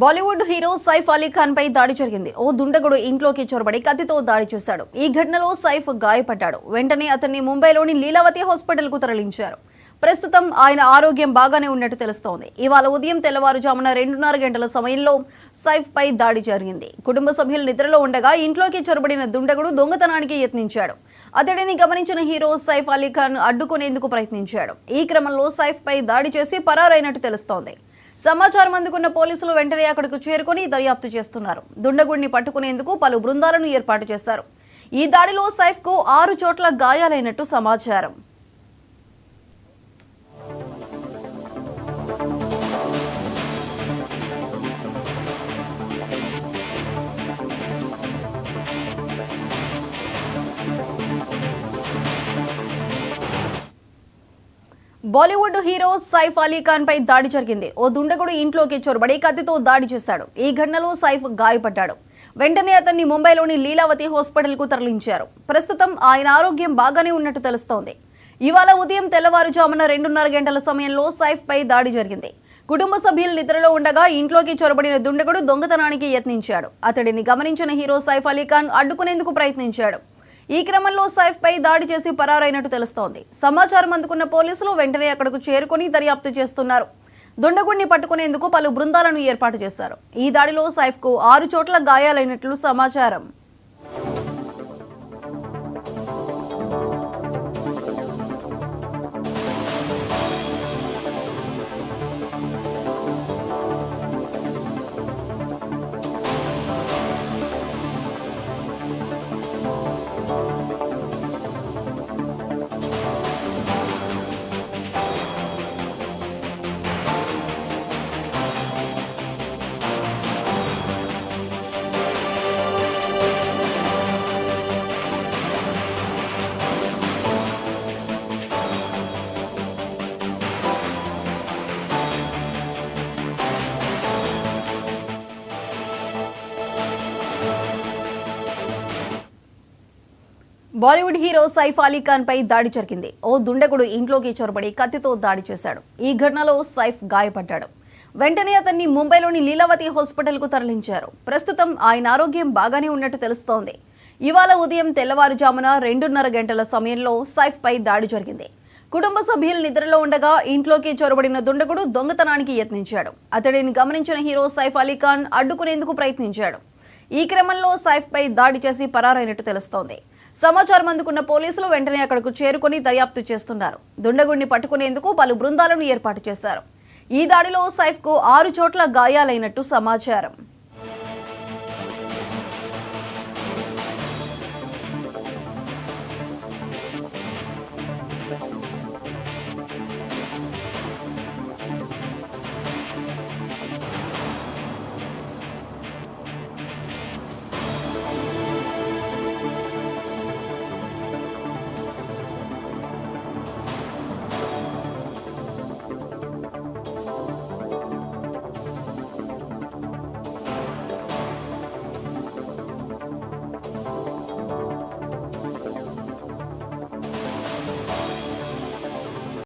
Bollywood hero Saif Ali Khan పై దాడి జరిగింది. ఓ దుండగుడు ఇంట్లోకి చొరబడి కత్తితో దాడి చేశాడు. ఈ ఘటనలో సైఫ్ గాయపడ్డాడు. వెంటనే అతన్ని ముంబైలోని లీలావతి హాస్పిటల్ కు తరలించారు. ప్రస్తుతం ఆయన ఆరోగ్యం బాగానే ఉన్నట్టు తెలుస్తోంది. ఇవాళ ఉదయం తెల్లవారుజామున 2:30 గంటల సమయంలో సైఫ్ పై దాడి జరిగింది. కుటుంబ సభ్యులు నిద్రలో ఉండగా ఇంట్లోకి చొరబడిన దుండగుడు దొంగతనానికి యత్నించాడు. అతడిని గమనించిన హీరో సైఫ్ అలీ ఖాన్ అడ్డుకునేందుకు ప్రయత్నించాడు. ఈ క్రమంలో సైఫ్ పై దాడి చేసి పరారైనట్టు తెలుస్తోంది. సమాచారం అందుకున్న పోలీసులు వెంటనే అక్కడకు చేరుకుని దర్యాప్తు చేస్తున్నారు. దుండగుడిని పట్టుకునేందుకు పలు బృందాలను ఏర్పాటు చేశారు. ఈ దాడిలో సైఫ్ కు 6 చోట్ల గాయాలైనట్టు సమాచారం. బాలీవుడ్ హీరో సైఫ్ అలీ ఖాన్ పై దాడి జరిగింది. ఓ దుండగుడు ఇంట్లోకి చొరబడి కత్తితో దాడి చేశాడు. ఈ ఘటనలో సైఫ్ గాయపడ్డాడు. వెంటనే అతన్ని ముంబైలోని లీలావతి హాస్పిటల్ కు తరలించారు. ప్రస్తుతం ఆయన ఆరోగ్యం బాగానే ఉన్నట్టు తెలుస్తోంది. ఇవాళ ఉదయం తెల్లవారుజామున 2:30 గంటల సమయంలో సైఫ్ పై దాడి జరిగింది. కుటుంబ సభ్యులు నిద్రలో ఉండగా ఇంట్లోకి చొరబడిన దుండగుడు దొంగతనానికి యత్నించాడు. అతడిని గమనించిన హీరో సైఫ్ అలీ ఖాన్ అడ్డుకునేందుకు ప్రయత్నించాడు. ఈ క్రమంలో సైఫ్ పై దాడి చేసి పరారైనట్టు తెలుస్తోంది. సమాచారం అందుకున్న పోలీసులు వెంటనే అక్కడకు చేరుకుని దర్యాప్తు చేస్తున్నారు. దుండగుడిని పట్టుకునేందుకు పలు బృందాలను ఏర్పాటు చేశారు. ఈ దాడిలో సైఫ్ కు 6 చోట్ల గాయాలైనట్లు సమాచారం. బాలీవుడ్ హీరో సైఫ్ అలీ ఖాన్ పై దాడి జరిగింది. ఓ దుండగుడు ఇంట్లోకి చొరబడి కత్తితో దాడి చేశాడు. ఈ ఘటనలో సైఫ్ గాయపడ్డాడు. వెంటనే అతన్ని ముంబైలోని లీలావతి హాస్పిటల్ కు తరలించారు. ప్రస్తుతం ఆయన ఆరోగ్యం బాగానే ఉన్నట్టు తెలుస్తోంది. ఇవాళ ఉదయం తెల్లవారుజామున 2:30 గంటల సమయంలో సైఫ్ పై దాడి జరిగింది. కుటుంబ సభ్యులు నిద్రలో ఉండగా ఇంట్లోకి చొరబడిన దుండగుడు దొంగతనానికి యత్నించాడు. అతడిని గమనించిన హీరో సైఫ్ అలీ ఖాన్ అడ్డుకునేందుకు ప్రయత్నించాడు. ఈ క్రమంలో సైఫ్ పై దాడి చేసి పరారైనట్టు తెలుస్తోంది. సమాచారం అందుకున్న పోలీసులు వెంటనే అక్కడకు చేరుకుని దర్యాప్తు చేస్తున్నారు. దుండగుడిని పట్టుకునేందుకు పలు బృందాలను ఏర్పాటు చేశారు. ఈ దాడిలో సైఫ్ కు 6 చోట్ల గాయాలైనట్టు సమాచారం.